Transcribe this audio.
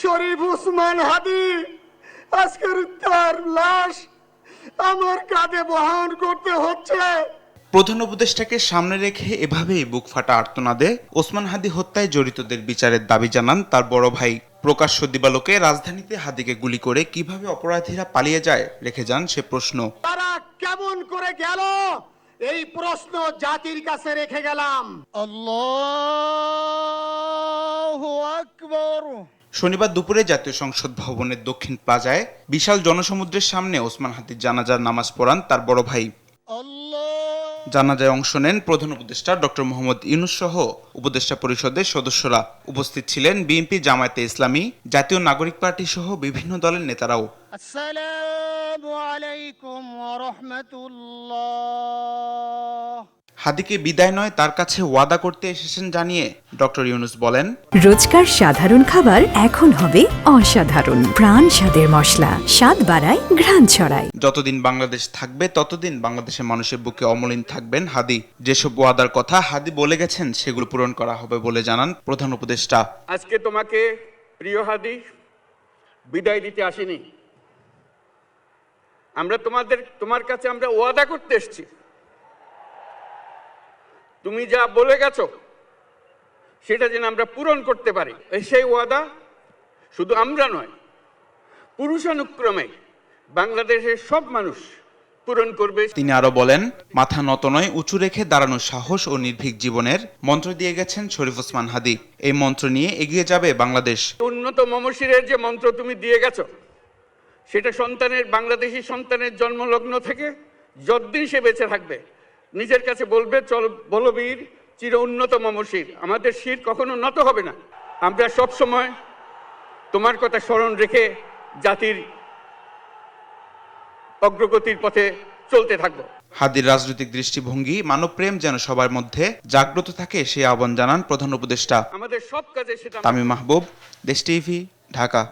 শরীফ ওসমান হাদি আজকের তার লাশ আমার কাঁধে বহন করতে হচ্ছে। প্রধান উপদেষ্টাকে সামনে রেখে এভাবেই বুকফাটা আর্তনাদে ওসমান হাদি হত্যায় জড়িতদের বিচারের দাবি জানান তার বড় ভাই। প্রকাশ্য দিবালোকে রাজধানীতে হাদিকে গুলি করে কিভাবে অপরাধীরা পালিয়ে যায় রেখে যান সে প্রশ্ন। তারা কেমন করে গেল এই প্রশ্ন জাতির কাছে রেখে গেলাম। আল্লাহু আকবার। শনিবার দুপুরে জাতীয় সংসদ ভবনের দক্ষিণ প্লাজায় বিশাল জনসমুদ্রের সামনে ওসমান হাদির জানাজার নামাজ পড়ান তার বড় ভাই। জানাজায় অংশ নেন প্রধান উপদেষ্টা ডক্টর মোহাম্মদ ইউনূস সহ উপদেষ্টা পরিষদের সদস্যরা। উপস্থিত ছিলেন বিএনপি, জামায়াতে ইসলামী, জাতীয় নাগরিক পার্টি সহ বিভিন্ন দলের নেতারাও। আসসালামু আলাইকুম ওয়া রাহমাতুল্লাহ। হাদিকে বিদায় নয় তার কাছে ওয়াদা করতে এসেছেন জানিয়ে ডক্টর ইউনূস বলেন, রোজকার সাধারণ খাবার এখন হবে অসাধারণ। প্রাণ স্বাদের মশলা, স্বাদ বাড়ায়, ঘ্রাণ ছড়ায়। যতদিন বাংলাদেশ থাকবে ততদিন বাংলাদেশের মানুষের বুকে অমলিন থাকবেন হাদি। যেসব ওয়াদার কথা হাদি বলে গেছেন সেগুলো পূরণ করা হবে বলে জানান প্রধান উপদেষ্টা। আজকে তোমাকে প্রিয় হাদি বিদায় দিতে আসিনি, আমরা তোমার কাছে আমরা ওয়াদা করতে এসেছি। তুমি যা বলে গেছো সেটা যেন আমরা পূরণ করতে পারি, সেই ওয়াদা শুধু আমরা নয়, পুরুষানুক্রমে বাংলাদেশের সব মানুষ পূরণ করবে। তিনি আরো বলেন, মাথা নত নয় উঁচু রেখে দাঁড়ানোর সাহস ও নির্ভীক জীবনের মন্ত্র দিয়ে গেছেন শরীফ ওসমান হাদি। এই মন্ত্র নিয়ে এগিয়ে যাবে বাংলাদেশ। উন্নত মমশিরের যে মন্ত্র তুমি দিয়ে গেছো সেটা বাংলাদেশি সন্তানের জন্মলগ্ন থেকে যতদিন সে বেঁচে থাকবে নিজের কাছে বলবে, চল বলবীর চির উন্নত মমশির, আমাদের শির কখনো নত হবে না। আমরা সব সময় তোমার কথা স্মরণ রেখে জাতির অগ্রগতির পথে চলতে থাকবো। হাদির রাজনৈতিক দৃষ্টিভঙ্গি, মানবপ্রেম যেন সবার মধ্যে জাগ্রত থাকে সেই আহ্বান জানান প্রধান উপদেষ্টা। আমাদের সব কাজে সেটা। তামিম মাহবুব, দেশ টিভি, ঢাকা।